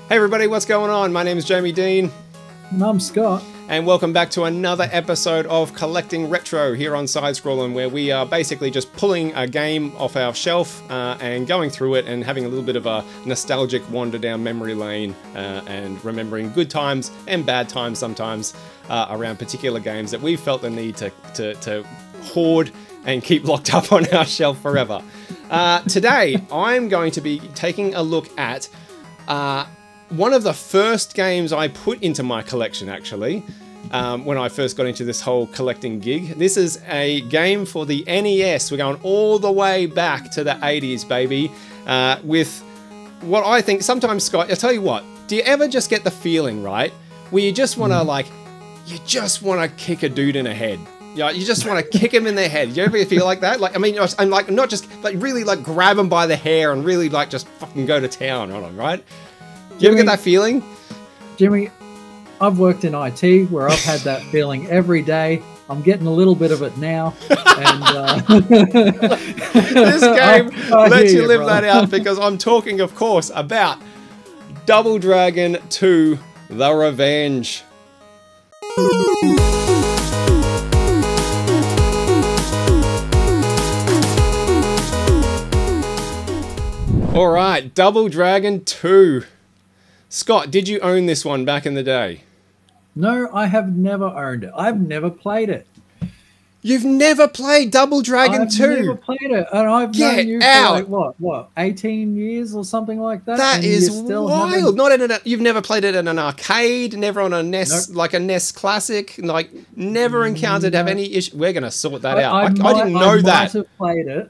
Hey everybody, what's going on? My name is Jamie Dean. And I'm Scott. And welcome back to another episode of Collecting Retro here on Sidescrollin, where we are basically just pulling a game off our shelf and going through it and having a little bit of a nostalgic wander down memory lane and remembering good times and bad times sometimes around particular games that we felt the need to hoard and keep locked up on our shelf forever. Today, I'm going to be taking a look at one of the first games I put into my collection, actually, when I first got into this whole collecting gig. This is a game for the NES. We're going all the way back to the 80s, baby, with what I think sometimes, Scott, I'll tell you what, do you ever just get the feeling, right, where you just want to, you just want to kick a dude in the head? Yeah, you just want to kick him in the head. You ever feel like that? Like, I mean, I'm like, not just, like, really, like, grab him by the hair and really, like, just fucking go to town on him, right? Do you ever get that feeling? Jimmy, I've worked in IT where I've had that feeling every day. I'm getting a little bit of it now. And this game lets you live that out, because I'm talking, of course, about Double Dragon 2: The Revenge. All right, Double Dragon 2. Scott, did you own this one back in the day? No, I have never owned it. I've never played it. You've never played Double Dragon 2? I've never played it. And I've known you for like, what, 18 years or something like that? That is wild. Not in you've never played it in an arcade, never on a NES, like a NES Classic, like never encountered have any issue. We're going to sort that out. I didn't know that.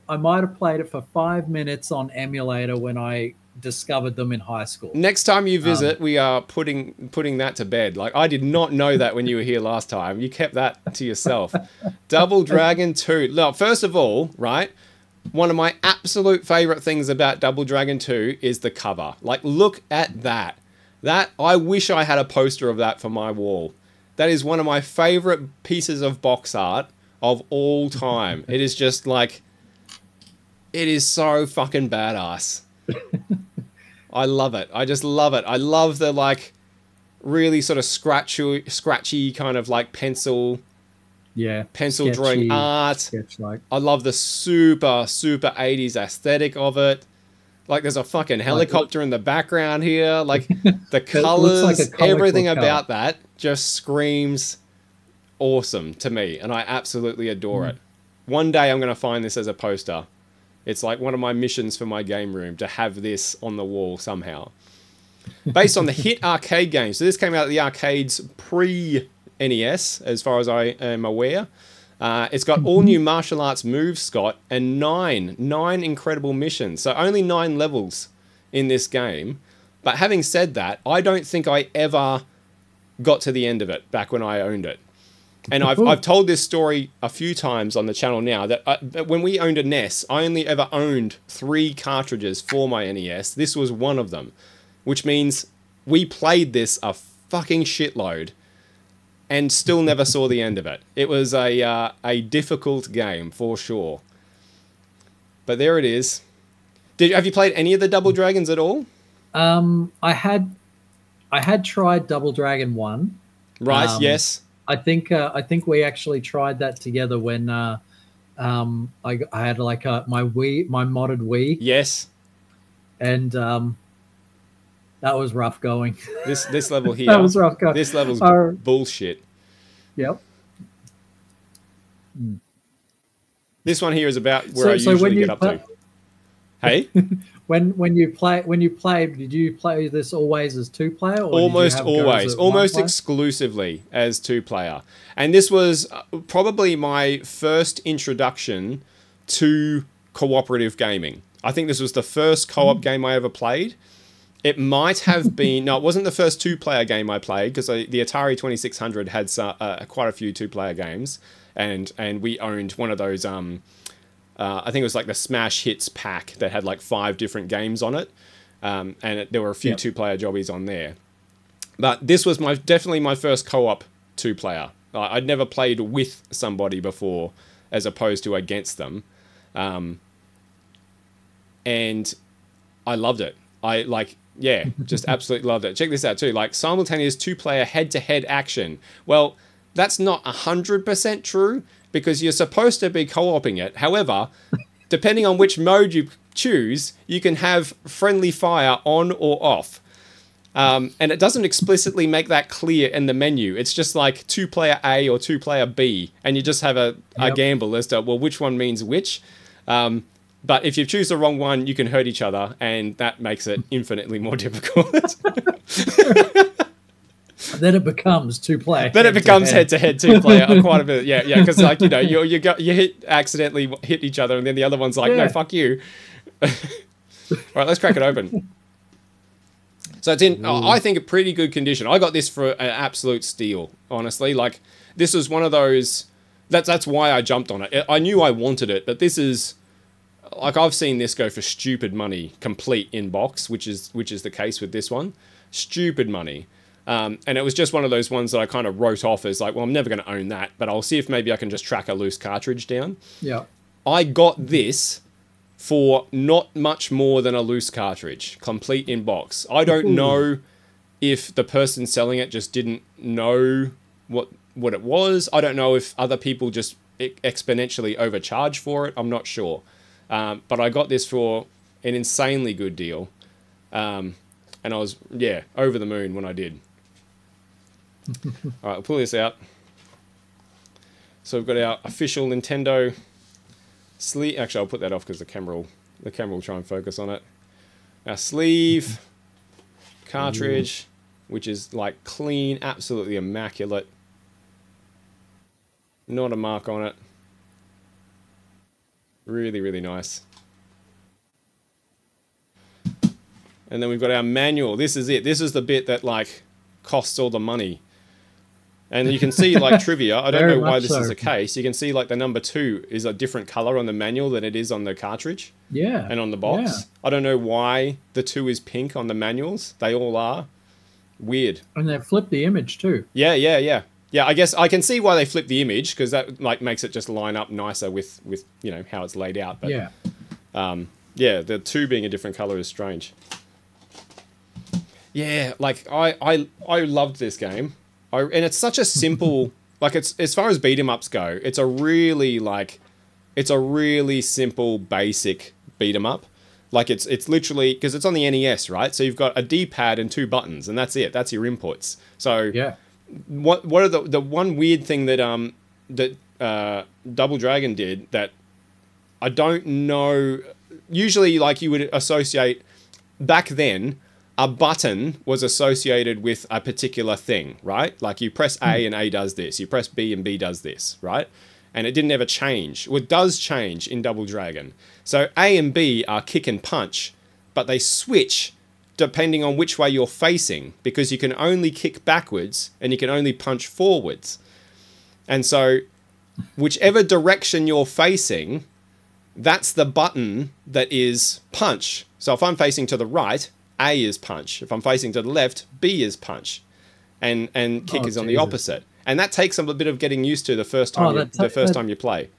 I might have played it for 5 minutes on emulator when I discovered them in high school. Next time you visit, we are putting that to bed. Like, I did not know that when you were here last time. You kept that to yourself. Double Dragon 2. Look, first of all, right, one of my absolute favorite things about Double Dragon 2 is the cover. Like, look at that. I wish I had a poster of that for my wall. That is one of my favorite pieces of box art of all time. It is just like, it is so fucking badass. I love it. I just love it. I love the, like, really sort of scratchy kind of like pencil drawing art. I love the super 80s aesthetic of it. Like, there's a fucking helicopter in the background here. Like, the colors, like everything about that just screams awesome to me, and I absolutely adore it. One day I'm going to find this as a poster. It's like one of my missions for my game room, to have this on the wall somehow. Based on the hit arcade game. So this came out of the arcades pre-NES, as far as I am aware. It's got all new martial arts moves, Scott, and nine incredible missions. So only 9 levels in this game. But having said that, I don't think I ever got to the end of it back when I owned it. And I've told this story a few times on the channel now, that when we owned a NES, I only ever owned 3 cartridges for my NES. This was one of them, which means we played this a fucking shitload and still never saw the end of it. It was a difficult game for sure. But there it is. Have you played any of the Double Dragons at all? I had tried Double Dragon 1. Right, yes. I think we actually tried that together when I had like my modded Wii. Yes. And that was rough going. This level here. That was rough going. This level's bullshit. Yep. This one here is about where I usually get up to. Hey. When you played, did you play this always as 2-player? Almost always, almost exclusively as 2-player. And this was probably my first introduction to cooperative gaming. I think this was the first co-op game I ever played. It might have been, no, it wasn't the first 2-player game I played, because the Atari 2600 had quite a fefew 2-player games, and we owned one of those. I think it was like the Smash Hits pack that had like 5 different games on it. There were a few 2-player jobbies on there. But this was definitely my first co-op 2-player. I'd never played with somebody before as opposed to against them. And I loved it. Yeah, just absolutely loved it. Check this out too. Like simultaneous 2-player head-to-head action. Well, that's not 100% true because you're supposed to be co-oping it. However, depending on which mode you choose, you can have friendly fire on or off. And it doesn't explicitly make that clear in the menu. It's just like 2-player A or 2-player B. And you just have a gamble as to, well, which one means which. But if you choose the wrong one, you can hurt each other. And that makes it infinitely more difficult. Then it becomes 2-player. Then it becomes head-to-head 2-player quite a bit. Yeah, because like, you know, you accidentally hit each other. And then the other one's like, no, fuck you. All right, let's crack it open. So it's in, I think, a pretty good condition. I got this for an absolute steal, honestly. Like, this was one of those, that's why I jumped on it. I knew I wanted it, but this is, like, I've seen this go for stupid money, complete in box, which is the case with this one. Stupid money. And it was just one of those ones that I kind of wrote off as like, well, I'm never going to own that, but I'll see if maybe I can just track a loose cartridge down. Yeah. I got this for not much more than a loose cartridge, complete in box. I don't know if the person selling it just didn't know what it was. I don't know if other people just exponentially overcharge for it. I'm not sure. But I got this for an insanely good deal. And I was, over the moon when I did. All right, I'll pull this out. So we've got our official Nintendo sleeve. Actually, I'll put that off because the camera will try and focus on it. Our sleeve, cartridge, which is like clean, absolutely immaculate. Not a mark on it. Really, really nice. And then we've got our manual. This is it. This is the bit that like costs all the money. And you can see like trivia. I don't know why this is the case. You can see like the number 2 is a different color on the manual than it is on the cartridge. Yeah. And on the box. Yeah. I don't know why the 2 is pink on the manuals. They all are. Weird. And they flip the image too. Yeah. Yeah, I guess I can see why they flip the image because that like makes it just line up nicer with you know how it's laid out. But the 2 being a different color is strange. Yeah, like I loved this game. And it's such a simple, like it's, as far as beat 'em ups go, it's a really simple, basic beat 'em up. Like it's literally, because it's on the NES, right? So you've got a D-pad and 2 buttons, and that's it. That's your inputs. So what are the one weird thing that Double Dragon did that I don't know. Usually, like you would associate back then. A button was associated with a particular thing, right? Like you press A and A does this. You press B and B does this, right? And it didn't ever change. Well, it does change in Double Dragon. So A and B are kick and punch, but they switch depending on which way you're facing because you can only kick backwards and you can only punch forwards. And so whichever direction you're facing, that's the button that is punch. So if I'm facing to the right, A is punch. If I'm facing to the left, B is punch. And kick is on the opposite. And that takes a bit of getting used to the first time time you play.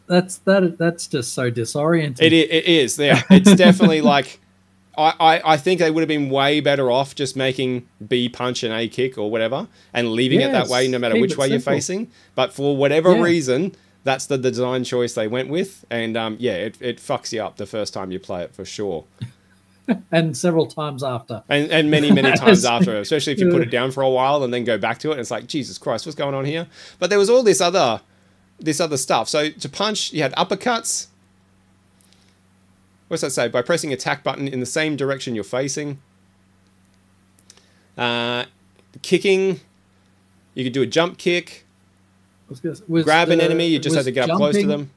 That's just so disorienting. It is, yeah. It's definitely like I think they would have been way better off just making B punch and A kick or whatever and leaving it that way no matter which way you're facing. But for whatever reason, that's the design choice they went with. And it fucks you up the first time you play it for sure. And several times after. And many, many times after, especially if you put it down for a while and then go back to it. And it's like, Jesus Christ, what's going on here? But there was all this other stuff. So to punch, you had uppercuts. What's that say? By pressing attack button in the same direction you're facing. Kicking, you could do a jump kick. Grab an enemy, you just had to get up close to them.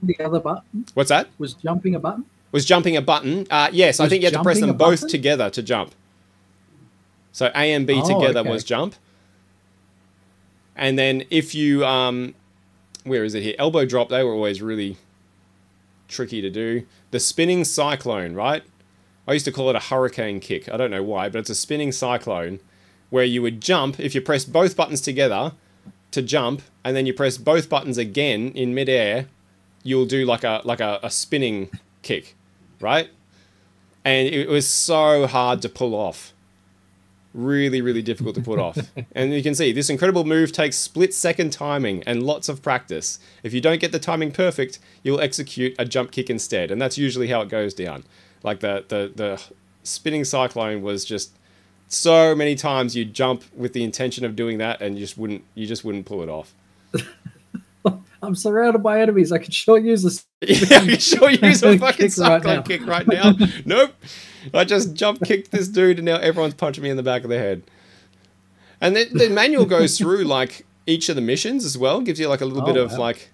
The other button? What's that? Was jumping a button? Was jumping a button? Yes, I think you had to press them both together to jump. So A and B together was jump. And then if you, where is it here? Elbow drop, they were always really tricky to do. The spinning cyclone, right? I used to call it a hurricane kick. I don't know why, but it's a spinning cyclone where you would jump. If you press both buttons together to jump, and then you press both buttons again in midair, you'll do like a spinning kick, right? and it was so hard to pull off. Really, really difficult to put off. And you can see this incredible move takes split-second timing and lots of practice. If you don't get the timing perfect, you'll execute a jump kick instead, and that's usually how it goes down. Like the spinning cyclone was just so many times you jump with the intention of doing that, and you just wouldn't pull it off. I'm surrounded by enemies. I could sure use a yeah, I could sure use a fucking cyclone kick right now. Nope. I just jump kicked this dude, and now everyone's punching me in the back of the head. And the manual goes through like each of the missions as well. Gives you like a little bit of like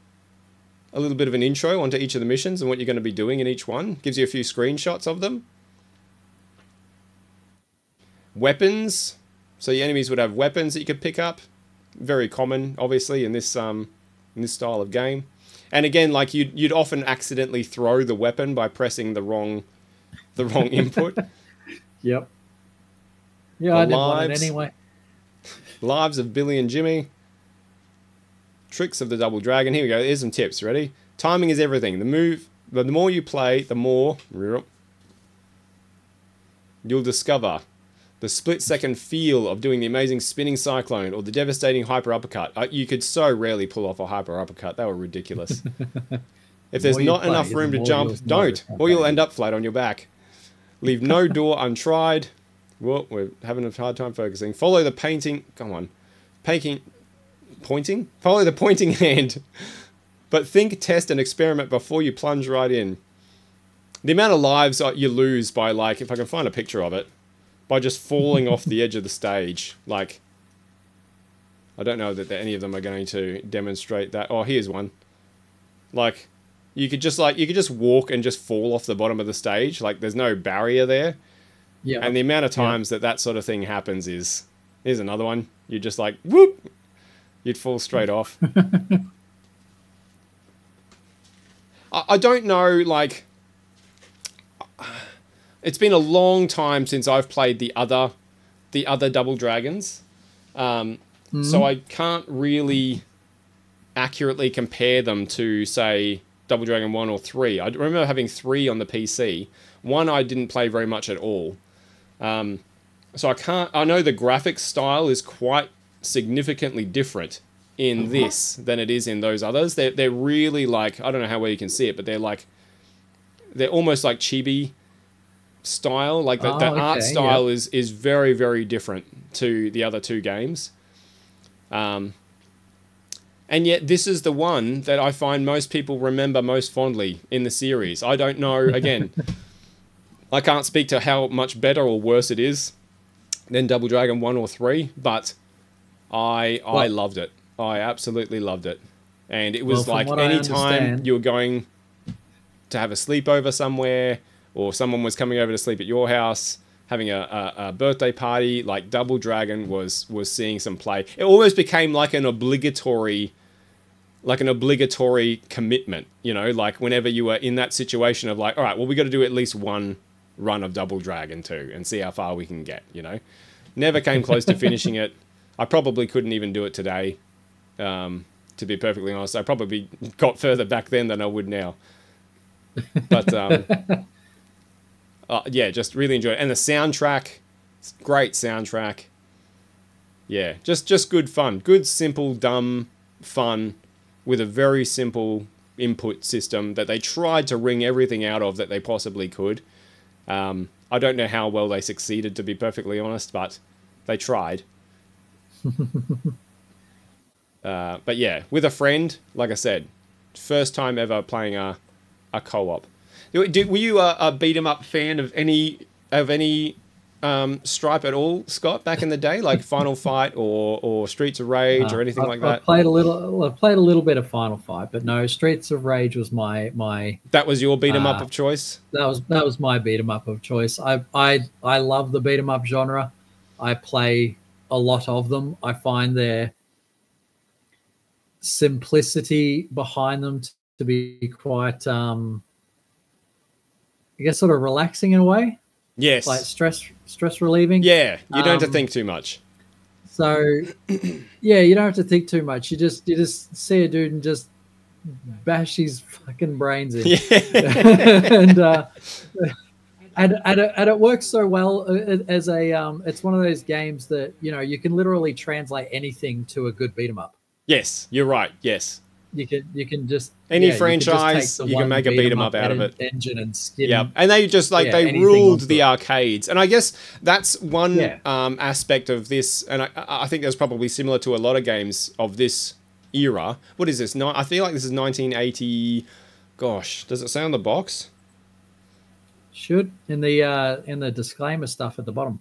a little bit of an intro onto each of the missions and what you're going to be doing in each one. Gives you a few screenshots of them. Weapons. So your enemies would have weapons that you could pick up. Very common, obviously, in this style of game. And again, like you'd often accidentally throw the weapon by pressing the wrong input. Yep. Yeah, I didn't want it anyway. Lives of Billy and Jimmy. Tricks of the Double Dragon. Here we go. Here's some tips. Ready? Timing is everything. The more you play, the more you'll discover the split-second feel of doing the amazing spinning cyclone or the devastating hyper uppercut. You could so rarely pull off a hyper uppercut. They were ridiculous. If there's not enough room to jump, don't, or you'll end up flat on your back. Leave no door untried. Well, we're having a hard time focusing. Follow the painting. Come on. Pointing? Follow the pointing hand. But think, test, and experiment before you plunge right in. The amount of lives you lose by, like, if I can find a picture of it, by just falling off the edge of the stage. Like, I don't know that any of them are going to demonstrate that. Oh, here's one. Like, you could just walk and just fall off the bottom of the stage. Like, there's no barrier there. Yeah. And the amount of times that sort of thing happens is... Here's another one. You're just like, whoop! You'd fall straight off. I don't know, like... It's been a long time since I've played the other Double Dragons. So I can't really accurately compare them to, say, Double Dragon 1 or 3. I remember having 3 on the PC. 1 I didn't play very much at all. So I know the graphics style is quite significantly different in this than it is in those others. They're really like, I don't know how well you can see it, but they're almost like chibi style. Like the art style is very, very different to the other 2 games. And yet this is the one that I find most people remember most fondly in the series. I don't know, again, I can't speak to how much better or worse it is than Double Dragon 1 or 3, but I loved it. I absolutely loved it. And it was like any time you were going to have a sleepover somewhere, or someone was coming over to sleep at your house, having a birthday party, like Double Dragon was seeing some play. It almost became like an obligatory commitment, you know, like whenever you were in that situation of like, all right, well, we got to do at least one run of Double Dragon 2 and see how far we can get, you know. Never came close to finishing it. I probably couldn't even do it today, to be perfectly honest. I probably got further back then than I would now. But yeah, just really enjoyed it. And the soundtrack, great soundtrack. Yeah, just good fun. Good, simple, dumb fun with a very simple input system that they tried to wring everything out of that they possibly could. I don't know how well they succeeded, to be perfectly honest, but they tried. But yeah, with a friend, like I said, first time ever playing a co-op. Were you a beat-em-up fan of any Stripe at all, Scott, back in the day, like Final Fight or Streets of Rage or anything like that? I played a little bit of Final Fight, but no, Streets of Rage was my. That was your beat-em-up of choice? That was my beat-em-up of choice. I love the beat-em-up genre. I play a lot of them. I find their simplicity behind them to be quite, I guess, sort of relaxing in a way. Yes. Like stress relieving. Yeah, you don't have to think too much. So, yeah, you don't have to think too much. You just see a dude and just bash his fucking brains in. Yeah. and it works so well as a it's one of those games that you can literally translate anything to a good beat 'em up. Yes, you're right. Yes, you can just any franchise you can make a beat 'em up out of it. Engine and skin. Yeah, and they just like they ruled the arcades, and I guess that's one aspect of this, and I think that's probably similar to a lot of games of this era. What is this? I feel like this is 1980. Gosh, does it say on the box? Should in the disclaimer stuff at the bottom.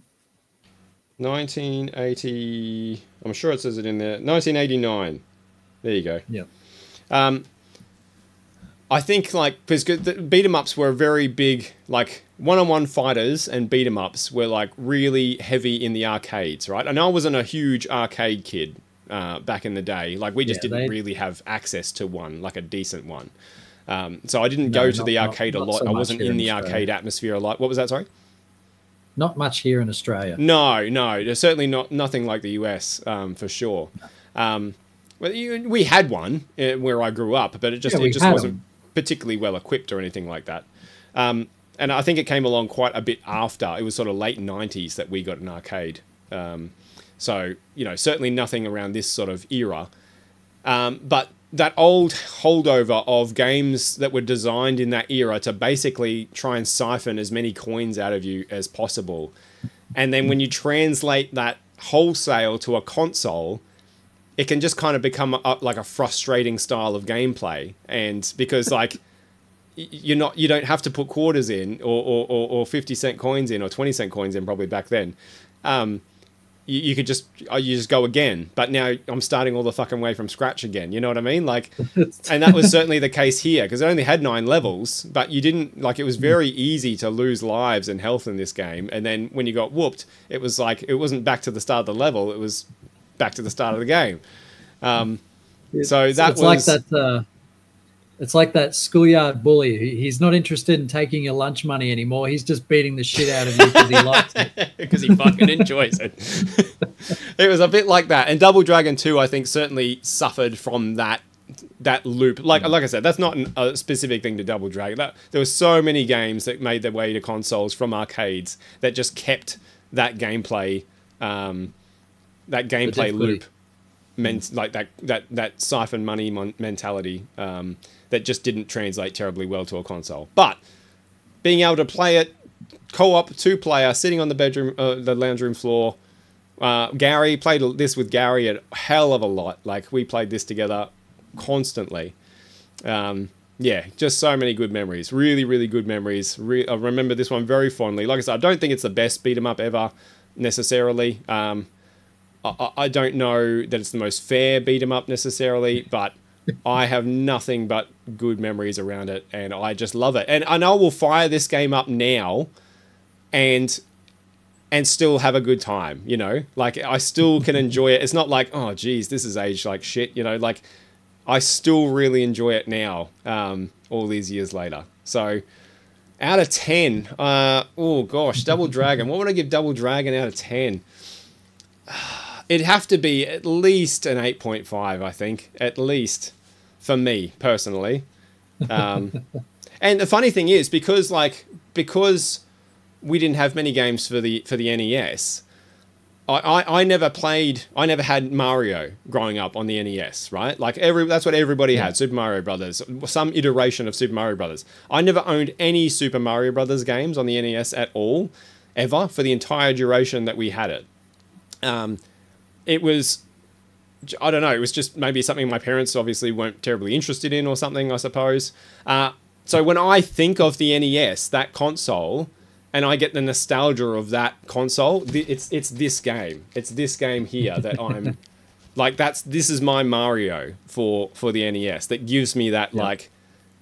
1980. I'm sure it says it in there. 1989. There you go. Yeah. I think because the beat 'em ups were very big, like one-on-one fighters and beat 'em ups were like really heavy in the arcades, right? And I wasn't a huge arcade kid back in the day. Like we just didn't really have access to one, like a decent one. So I didn't go to the arcade a lot. I wasn't in the arcade atmosphere a lot. What was that, sorry? Not much here in Australia. No. There's certainly nothing like the US, for sure. Well, we had one where I grew up, but it just wasn't particularly well equipped or anything like that. And I think it came along quite a bit after. It was sort of late 90s that we got an arcade. So, certainly nothing around this sort of era. But that old holdover of games that were designed in that era to basically try and siphon as many coins out of you as possible. And then when you translate that wholesale to a console, it can just kind of become like a frustrating style of gameplay. And because you don't have to put quarters in or 50-cent coins in or 20-cent coins in probably back then. You could just go again, but now I'm starting all the fucking way from scratch again. You know what I mean? And that was certainly the case here because it only had 9 levels, but you didn't it was very easy to lose lives and health in this game. And then when you got whooped, it was it wasn't back to the start of the level; it was back to the start of the game. It's like that schoolyard bully. He's not interested in taking your lunch money anymore. He's just beating the shit out of you because he likes it. Because he fucking enjoys it. It was a bit like that. And Double Dragon 2, I think, certainly suffered from that loop. Like I said, that's not a specific thing to Double Dragon. There were so many games that made their way to consoles from arcades that just kept that gameplay loop. That siphon money mentality that just didn't translate terribly well to a console. But being able to play it co-op, 2-player, sitting on the lounge room floor. Gary played this with Gary a hell of a lot. We played this together constantly. Just so many good memories. Really, really good memories. I remember this one very fondly. Like I said, I don't think it's the best beat 'em up ever necessarily. I don't know that it's the most fair beat 'em up necessarily, but I have nothing but good memories around it, and I just love it. And I know we'll fire this game up now, and still have a good time. I still can enjoy it. It's not like, oh geez, this is aged like shit. I still really enjoy it now, all these years later. So, out of 10, oh gosh, Double Dragon. What would I give Double Dragon out of 10? It'd have to be at least an 8.5, I think. At least, for me, personally. And the funny thing is, because we didn't have many games for the NES, I never had Mario growing up on the NES, right? That's what everybody had, Super Mario Brothers, some iteration of Super Mario Brothers. I never owned any Super Mario Brothers games on the NES at all, ever, for the entire duration that we had it. It was, I don't know, it was just maybe something my parents obviously weren't terribly interested in or something, I suppose. So when I think of the NES, that console, and I get the nostalgia of that console, it's this game. It's this game here that I'm, this is my Mario for the NES. That gives me that,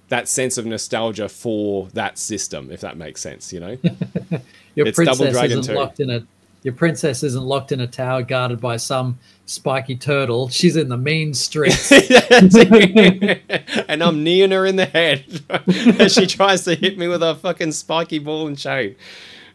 that sense of nostalgia for that system, if that makes sense, Your princess isn't locked in a... Your princess isn't locked in a tower guarded by some spiky turtle. She's in the mean streets. And I'm kneeing her in the head as she tries to hit me with a fucking spiky ball and chain.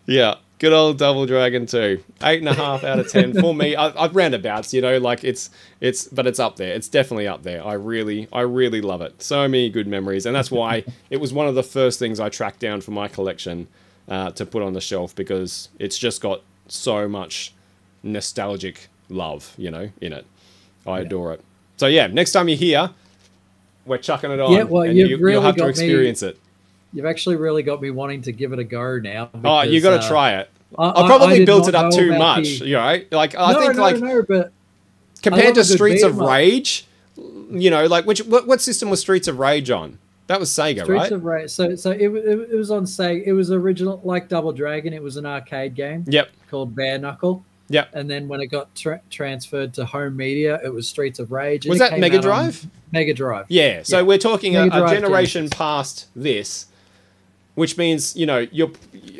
Yeah, good old Double Dragon 2. 8.5 out of 10 for me. I've roundabouts, but it's up there. It's definitely up there. I really love it. So many good memories, and that's why it was one of the first things I tracked down for my collection. to put on the shelf because it's just got so much nostalgic love, you know, in it. I adore it. So yeah, next time you're here, we're chucking it on. Yeah, well, and you'll have to experience it. You've actually really got me wanting to give it a go now. Because, oh, you got to try it. I probably built it up too much, you know. Like I think but compared to Streets of Rage, you know, like what system was Streets of Rage on? That was Sega, right? Streets of Rage. So it was on Sega. It was original, like Double Dragon. It was an arcade game. Yep. Called Bare Knuckle. Yep. And then when it got transferred to home media, it was Streets of Rage. Was that Mega Drive? Mega Drive. Yeah. So we're talking a generation past this, which means, you know,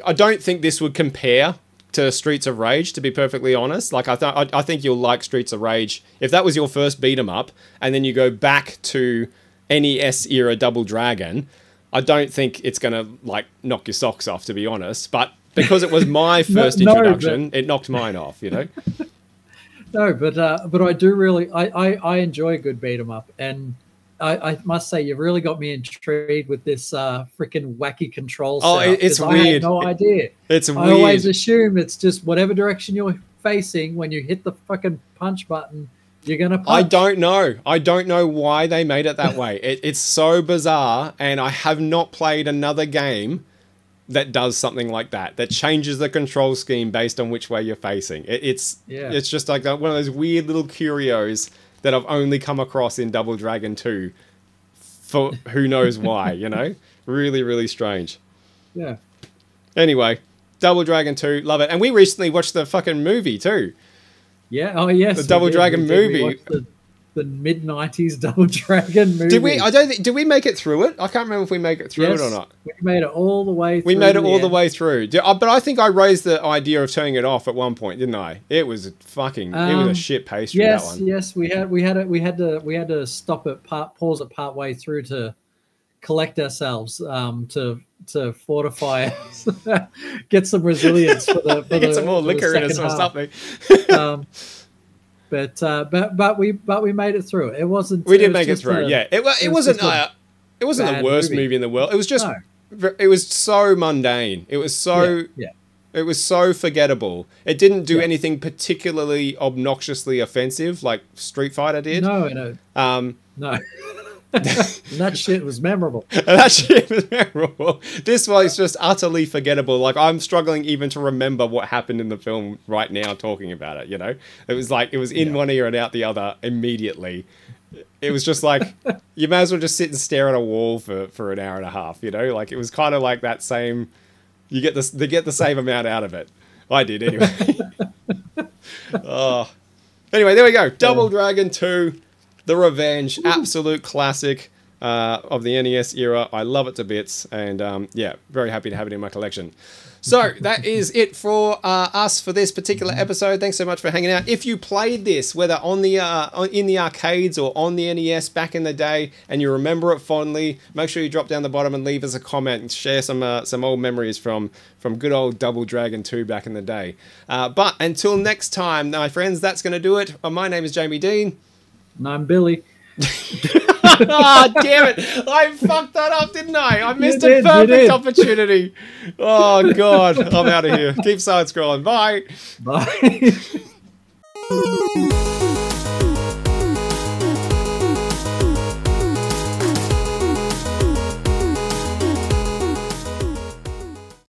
I don't think this would compare to Streets of Rage, to be perfectly honest. Like I think you'll like Streets of Rage if that was your first beat 'em up, and then you go back to NES era Double Dragon. I don't think it's gonna like knock your socks off, to be honest. But because it was my first introduction, it knocked mine off. You know. No, but I do really I enjoy a good beat 'em up, and I must say you've really got me intrigued with this freaking wacky control setup. Oh, it's weird. I had no idea. It's weird. I always assume it's just whatever direction you're facing when you hit the fucking punch button, you're gonna punch. I don't know why they made it that way. It's so bizarre, and I have not played another game that does something like that changes the control scheme based on which way you're facing. It's just like one of those weird little curios that I've only come across in Double Dragon 2 for who knows why, you know? Really, really strange. Yeah. Anyway, Double Dragon 2, love it. And we recently watched the fucking movie too. Yeah, oh yes. The Double Dragon movie. The mid-90s Double Dragon movie. Did we? Did we make it through it? I can't remember if we make it through it or not. We made it all the way through. We made it all the way through. But I think I raised the idea of turning it off at one point, didn't I? It was fucking. It was a shit pastry. Yes, that one. Yes, we had to stop it, pause it part way through to collect ourselves, to fortify us, get some resilience for get some more liquor in us or something. But we made it through. It wasn't. We did make it through. Yeah, it wasn't the worst movie in the world. It was just. No. It was so mundane. It was so. Yeah. It was so forgettable. It didn't do anything particularly obnoxiously offensive like Street Fighter did. No. No. That shit was memorable. This was just utterly forgettable. Like I'm struggling even to remember what happened in the film right now talking about it, you know? It was like it was in one ear and out the other immediately. It was just like you may as well just sit and stare at a wall for an hour and a half, you know? Like it was kind of like that same they get the same amount out of it. I did anyway. Anyway, there we go. Double Dragon 2. The Revenge, absolute classic of the NES era. I love it to bits, and yeah, very happy to have it in my collection. So that is it for us for this particular episode. Thanks so much for hanging out. If you played this, whether on the in the arcades or on the NES back in the day, and you remember it fondly, make sure you drop down the bottom and leave us a comment and share some old memories from good old Double Dragon 2 back in the day. But until next time, my friends, that's going to do it. My name is Jamie Dean. And I'm Billy. Oh, damn it. I fucked that up, didn't I? I missed a perfect opportunity. Oh, God. I'm out of here. Keep side-scrolling. Bye. Bye.